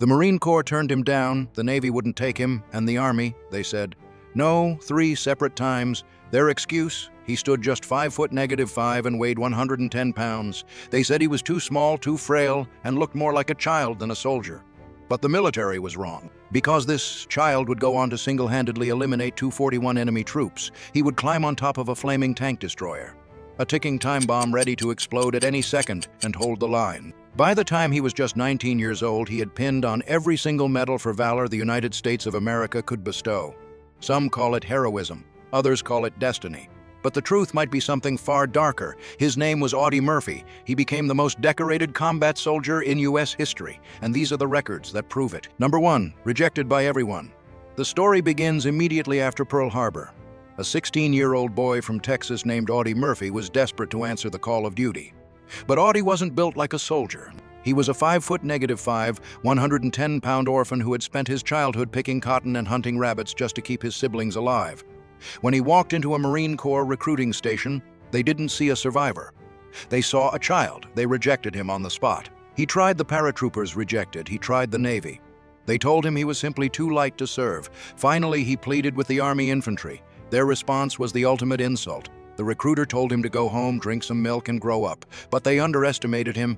The Marine Corps turned him down, the Navy wouldn't take him, and the Army, they said no 3 separate times. Their excuse? He stood just 5'5" and weighed 110 pounds. They said he was too small, too frail, and looked more like a child than a soldier. But the military was wrong, because this child would go on to single-handedly eliminate 241 enemy troops. He would climb on top of a flaming tank destroyer, a ticking time bomb ready to explode at any second, and hold the line. By the time he was just 19 years old, he had pinned on every single medal for valor the United States of America could bestow. Some call it heroism, others call it destiny. But the truth might be something far darker. His name was Audie Murphy. He became the most decorated combat soldier in U.S. history, and these are the records that prove it. Number 1, rejected by everyone. The story begins immediately after Pearl Harbor. A 16-year-old boy from Texas named Audie Murphy was desperate to answer the call of duty. But Audie wasn't built like a soldier. He was a 5'5", 110-pound orphan who had spent his childhood picking cotton and hunting rabbits just to keep his siblings alive. When he walked into a Marine Corps recruiting station, they didn't see a survivor. They saw a child. They rejected him on the spot. He tried the paratroopers, rejected. He tried the Navy. They told him he was simply too light to serve. Finally, he pleaded with the Army infantry. Their response was the ultimate insult. The recruiter told him to go home, drink some milk, and grow up. But they underestimated him.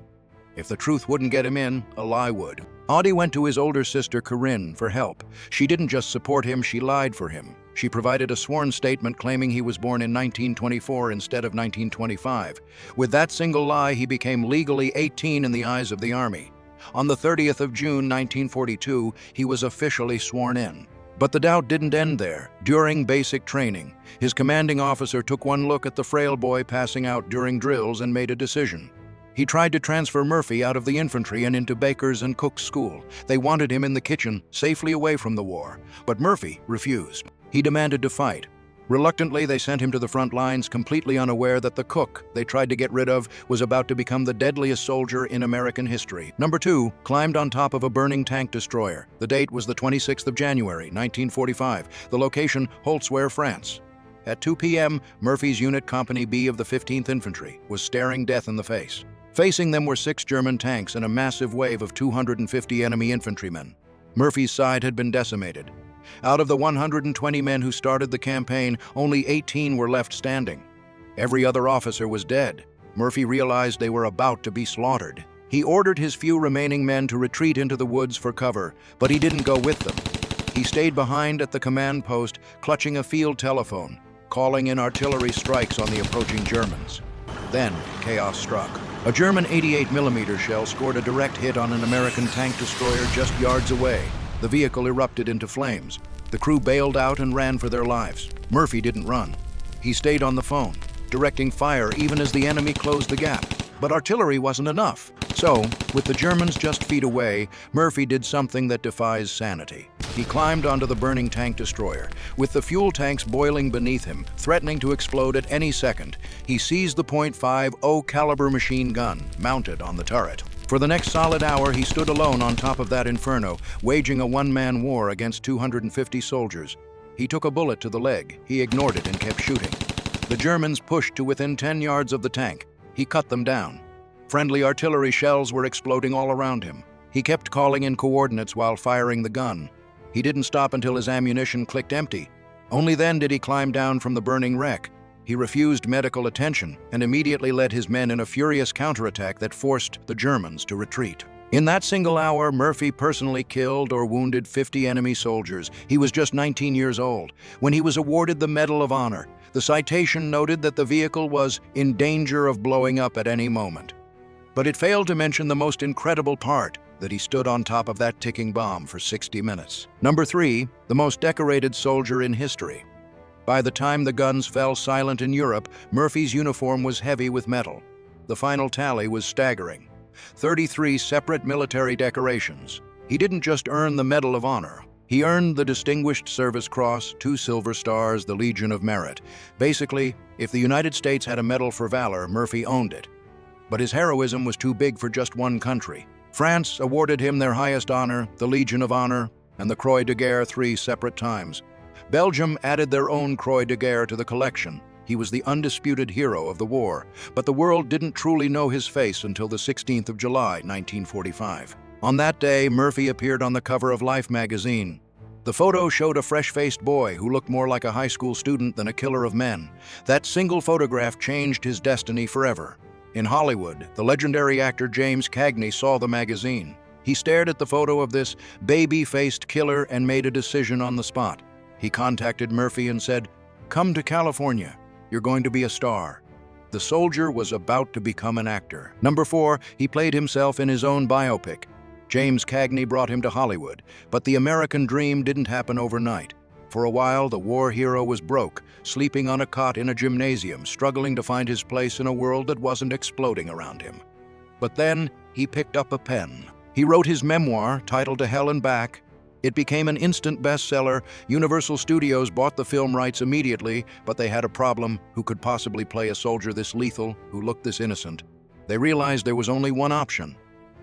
If the truth wouldn't get him in, a lie would. Audie went to his older sister, Corinne, for help. She didn't just support him, she lied for him. She provided a sworn statement claiming he was born in 1924 instead of 1925. With that single lie, he became legally 18 in the eyes of the Army. On the 30th of June, 1942, he was officially sworn in. But the doubt didn't end there. During basic training, his commanding officer took one look at the frail boy passing out during drills and made a decision. He tried to transfer Murphy out of the infantry and into Baker's and Cook's school. They wanted him in the kitchen, safely away from the war. But Murphy refused. He demanded to fight. Reluctantly, they sent him to the front lines, completely unaware that the cook they tried to get rid of was about to become the deadliest soldier in American history. Number 2, climbed on top of a burning tank destroyer. The date was the 26th of January, 1945. The location, Holtzware, France. At 2 p.m., Murphy's unit, Company B of the 15th Infantry, was staring death in the face. Facing them were 6 German tanks and a massive wave of 250 enemy infantrymen. Murphy's side had been decimated. Out of the 120 men who started the campaign, only 18 were left standing. Every other officer was dead. Murphy realized they were about to be slaughtered. He ordered his few remaining men to retreat into the woods for cover, but he didn't go with them. He stayed behind at the command post, clutching a field telephone, calling in artillery strikes on the approaching Germans. Then, chaos struck. A German 88mm shell scored a direct hit on an American tank destroyer just yards away. The vehicle erupted into flames. The crew bailed out and ran for their lives. Murphy didn't run. He stayed on the phone, directing fire even as the enemy closed the gap. But artillery wasn't enough. So, with the Germans just feet away, Murphy did something that defies sanity. He climbed onto the burning tank destroyer. With the fuel tanks boiling beneath him, threatening to explode at any second, he seized the .50 caliber machine gun mounted on the turret. For the next solid hour, he stood alone on top of that inferno, waging a one-man war against 250 soldiers. He took a bullet to the leg. He ignored it and kept shooting. The Germans pushed to within 10 yards of the tank. He cut them down. Friendly artillery shells were exploding all around him. He kept calling in coordinates while firing the gun. He didn't stop until his ammunition clicked empty. Only then did he climb down from the burning wreck. He refused medical attention and immediately led his men in a furious counterattack that forced the Germans to retreat. In that single hour, Murphy personally killed or wounded 50 enemy soldiers. He was just 19 years old when he was awarded the Medal of Honor. The citation noted that the vehicle was in danger of blowing up at any moment. But it failed to mention the most incredible part, that he stood on top of that ticking bomb for 60 minutes. Number 3, the most decorated soldier in history. By the time the guns fell silent in Europe, Murphy's uniform was heavy with metal. The final tally was staggering. 33 separate military decorations. He didn't just earn the Medal of Honor. He earned the Distinguished Service Cross, 2 Silver Stars, the Legion of Merit. Basically, if the United States had a Medal for Valor, Murphy owned it. But his heroism was too big for just one country. France awarded him their highest honor, the Legion of Honor, and the Croix de Guerre 3 separate times. Belgium added their own Croix de Guerre to the collection. He was the undisputed hero of the war, but the world didn't truly know his face until the 16th of July, 1945. On that day, Murphy appeared on the cover of Life magazine. The photo showed a fresh-faced boy who looked more like a high school student than a killer of men. That single photograph changed his destiny forever. In Hollywood, the legendary actor James Cagney saw the magazine. He stared at the photo of this baby-faced killer and made a decision on the spot. He contacted Murphy and said, "Come to California. You're going to be a star." The soldier was about to become an actor. Number 4, he played himself in his own biopic. James Cagney brought him to Hollywood, but the American dream didn't happen overnight. For a while, the war hero was broke, sleeping on a cot in a gymnasium, struggling to find his place in a world that wasn't exploding around him. But then, he picked up a pen. He wrote his memoir, titled To Hell and Back. It became an instant bestseller. Universal Studios bought the film rights immediately, but they had a problem. Who could possibly play a soldier this lethal, who looked this innocent? They realized there was only one option.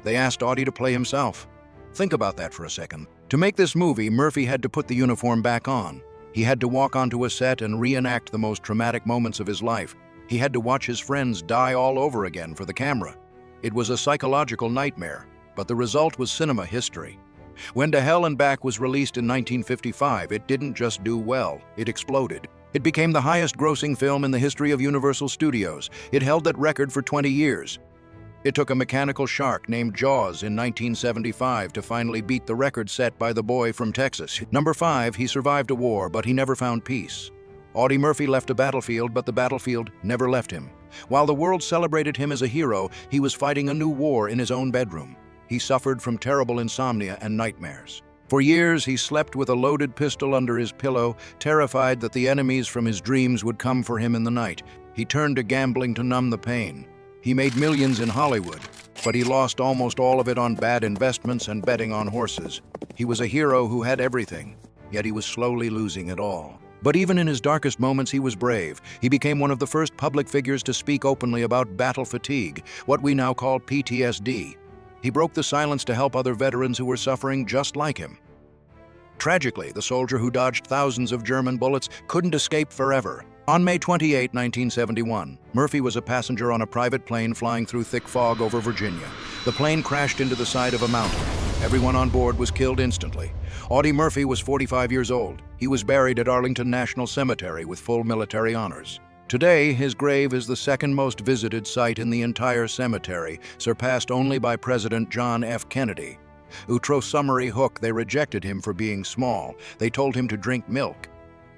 They asked Audie to play himself. Think about that for a second. To make this movie, Murphy had to put the uniform back on. He had to walk onto a set and reenact the most traumatic moments of his life. He had to watch his friends die all over again for the camera. It was a psychological nightmare, but the result was cinema history. When To Hell and Back was released in 1955, it didn't just do well, it exploded. It became the highest-grossing film in the history of Universal Studios. It held that record for 20 years. It took a mechanical shark named Jaws in 1975 to finally beat the record set by the boy from Texas. Number 5, he survived a war, but he never found peace. Audie Murphy left a battlefield, but the battlefield never left him. While the world celebrated him as a hero, he was fighting a new war in his own bedroom. He suffered from terrible insomnia and nightmares. For years, he slept with a loaded pistol under his pillow, terrified that the enemies from his dreams would come for him in the night. He turned to gambling to numb the pain. He made millions in Hollywood, but he lost almost all of it on bad investments and betting on horses. He was a hero who had everything, yet he was slowly losing it all. But even in his darkest moments, he was brave. He became one of the first public figures to speak openly about battle fatigue, what we now call PTSD. He broke the silence to help other veterans who were suffering just like him. Tragically, the soldier who dodged thousands of German bullets couldn't escape forever. On May 28, 1971, Murphy was a passenger on a private plane flying through thick fog over Virginia. The plane crashed into the side of a mountain. Everyone on board was killed instantly. Audie Murphy was 45 years old. He was buried at Arlington National Cemetery with full military honors. Today, his grave is the second most visited site in the entire cemetery, surpassed only by President John F. Kennedy. Outro summary hook, they rejected him for being small. They told him to drink milk.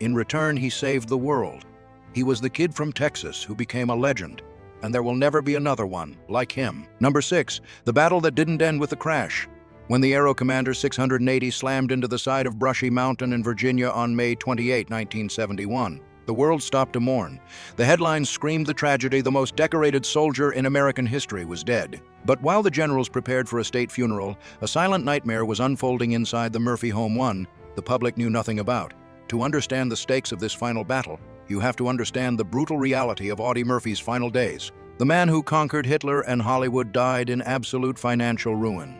In return, he saved the world. He was the kid from Texas who became a legend, and there will never be another one like him. Number 6, the battle that didn't end with the crash. When the Aero Commander 680 slammed into the side of Brushy Mountain in Virginia on May 28, 1971, the world stopped to mourn. The headlines screamed the tragedy. The most decorated soldier in American history was dead. But while the generals prepared for a state funeral, a silent nightmare was unfolding inside the Murphy home, one the public knew nothing about. To understand the stakes of this final battle, you have to understand the brutal reality of Audie Murphy's final days. The man who conquered Hitler and Hollywood died in absolute financial ruin.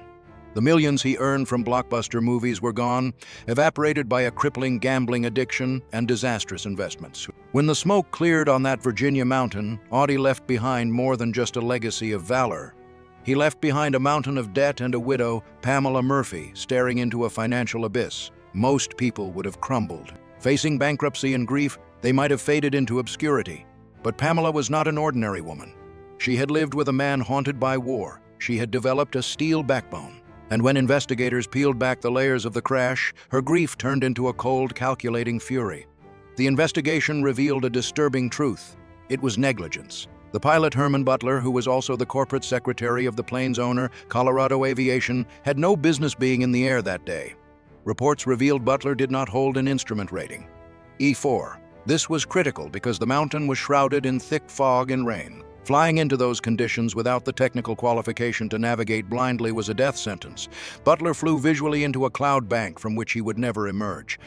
The millions he earned from blockbuster movies were gone, evaporated by a crippling gambling addiction and disastrous investments. When the smoke cleared on that Virginia mountain, Audie left behind more than just a legacy of valor. He left behind a mountain of debt and a widow, Pamela Murphy, staring into a financial abyss. Most people would have crumbled. Facing bankruptcy and grief, they might have faded into obscurity. But Pamela was not an ordinary woman. She had lived with a man haunted by war. She had developed a steel backbone. And when investigators peeled back the layers of the crash, her grief turned into a cold, calculating fury. The investigation revealed a disturbing truth. It was negligence. The pilot Herman Butler, who was also the corporate secretary of the plane's owner, Colorado Aviation, had no business being in the air that day. Reports revealed Butler did not hold an instrument rating. E4. This was critical because the mountain was shrouded in thick fog and rain. Flying into those conditions without the technical qualification to navigate blindly was a death sentence. Butler flew visually into a cloud bank from which he would never emerge.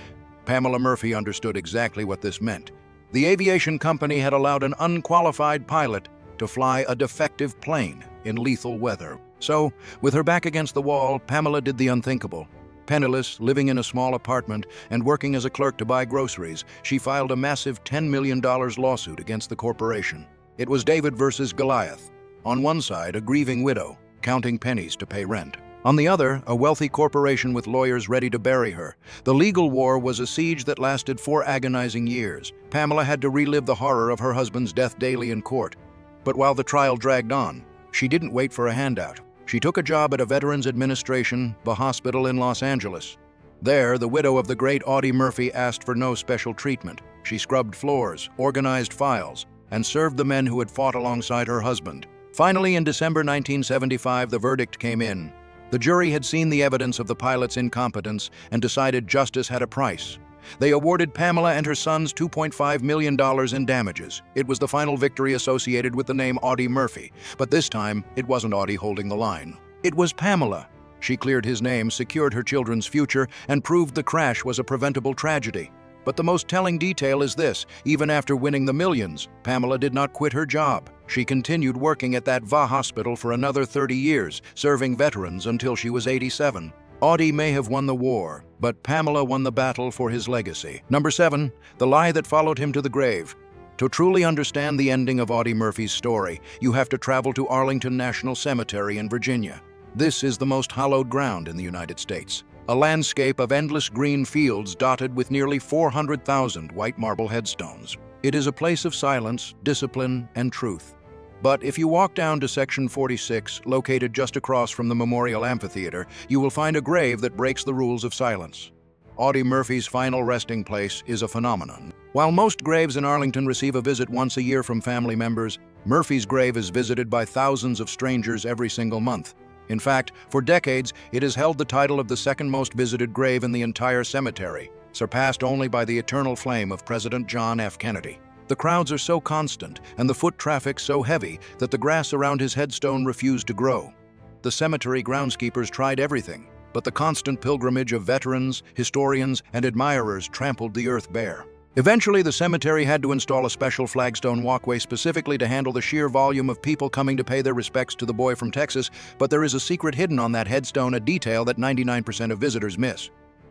Pamela Murphy understood exactly what this meant. The aviation company had allowed an unqualified pilot to fly a defective plane in lethal weather. So, with her back against the wall, Pamela did the unthinkable. Penniless, living in a small apartment, and working as a clerk to buy groceries, she filed a massive $10 million lawsuit against the corporation. It was David versus Goliath. On one side, a grieving widow, counting pennies to pay rent. On the other, a wealthy corporation with lawyers ready to bury her. The legal war was a siege that lasted 4 agonizing years. Pamela had to relive the horror of her husband's death daily in court. But while the trial dragged on, she didn't wait for a handout. She took a job at a Veterans Administration, the hospital in Los Angeles. There, the widow of the great Audie Murphy asked for no special treatment. She scrubbed floors, organized files, and served the men who had fought alongside her husband. Finally, in December 1975, the verdict came in. The jury had seen the evidence of the pilot's incompetence and decided justice had a price. They awarded Pamela and her sons $2.5 million in damages. It was the final victory associated with the name Audie Murphy, but this time, it wasn't Audie holding the line. It was Pamela. She cleared his name, secured her children's future, and proved the crash was a preventable tragedy. But the most telling detail is this: even after winning the millions, Pamela did not quit her job. She continued working at that VA hospital for another 30 years, serving veterans until she was 87. Audie may have won the war, but Pamela won the battle for his legacy. Number 7, the lie that followed him to the grave. To truly understand the ending of Audie Murphy's story, you have to travel to Arlington National Cemetery in Virginia. This is the most hallowed ground in the United States. A landscape of endless green fields dotted with nearly 400,000 white marble headstones. It is a place of silence, discipline, and truth. But if you walk down to section 46, located just across from the Memorial Amphitheater, you will find a grave that breaks the rules of silence. Audie Murphy's final resting place is a phenomenon. While most graves in Arlington receive a visit once a year from family members, Murphy's grave is visited by thousands of strangers every single month. In fact, for decades, it has held the title of the second most visited grave in the entire cemetery, surpassed only by the eternal flame of President John F. Kennedy. The crowds are so constant and the foot traffic so heavy that the grass around his headstone refused to grow. The cemetery groundskeepers tried everything, but the constant pilgrimage of veterans, historians, and admirers trampled the earth bare. Eventually, the cemetery had to install a special flagstone walkway specifically to handle the sheer volume of people coming to pay their respects to the boy from Texas, but there is a secret hidden on that headstone, a detail that 99% of visitors miss,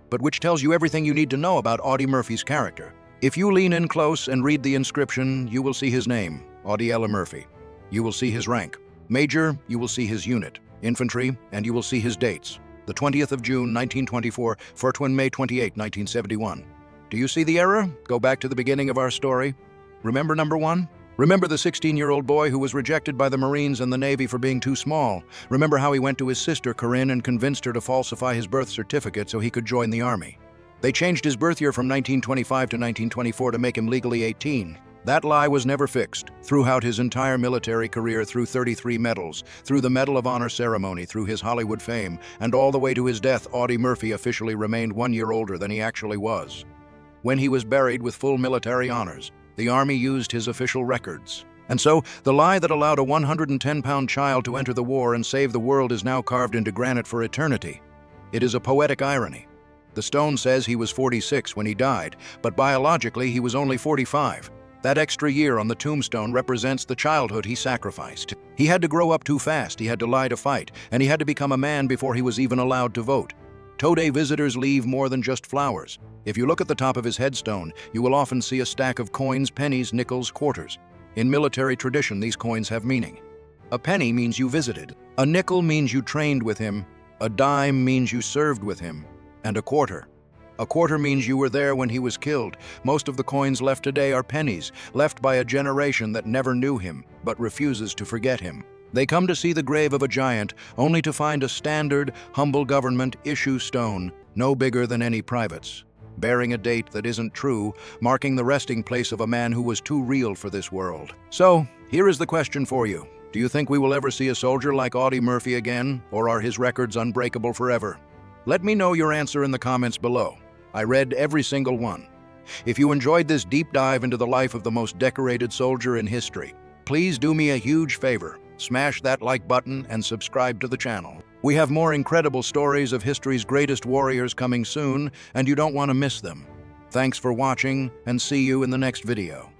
but which tells you everything you need to know about Audie Murphy's character. If you lean in close and read the inscription, you will see his name, Audie Murphy. You will see his rank. Major, you will see his unit. Infantry, and you will see his dates. The 20th of June, 1924, Fortwin, May 28, 1971. Do you see the error? Go back to the beginning of our story. Remember number 1? Remember the 16-year-old boy who was rejected by the Marines and the Navy for being too small. Remember how he went to his sister, Corinne, and convinced her to falsify his birth certificate so he could join the Army. They changed his birth year from 1925 to 1924 to make him legally 18. That lie was never fixed. Throughout his entire military career, through 33 medals, through the Medal of Honor ceremony, through his Hollywood fame, and all the way to his death, Audie Murphy officially remained 1 year older than he actually was. When he was buried with full military honors, the Army used his official records. And so, the lie that allowed a 110-pound child to enter the war and save the world is now carved into granite for eternity. It is a poetic irony. The stone says he was 46 when he died, but biologically he was only 45. That extra year on the tombstone represents the childhood he sacrificed. He had to grow up too fast, he had to lie to fight, and he had to become a man before he was even allowed to vote. Today visitors leave more than just flowers. If you look at the top of his headstone, you will often see a stack of coins, pennies, nickels, quarters. In military tradition, these coins have meaning. A penny means you visited. A nickel means you trained with him. A dime means you served with him. And a quarter. A quarter means you were there when he was killed. Most of the coins left today are pennies, left by a generation that never knew him, but refuses to forget him. They come to see the grave of a giant, only to find a standard, humble government issue stone, no bigger than any private's, bearing a date that isn't true, marking the resting place of a man who was too real for this world. So, here is the question for you. Do you think we will ever see a soldier like Audie Murphy again, or are his records unbreakable forever? Let me know your answer in the comments below. I read every single one. If you enjoyed this deep dive into the life of the most decorated soldier in history, please do me a huge favor. Smash that like button and subscribe to the channel. We have more incredible stories of history's greatest warriors coming soon, and you don't want to miss them. Thanks for watching, and see you in the next video.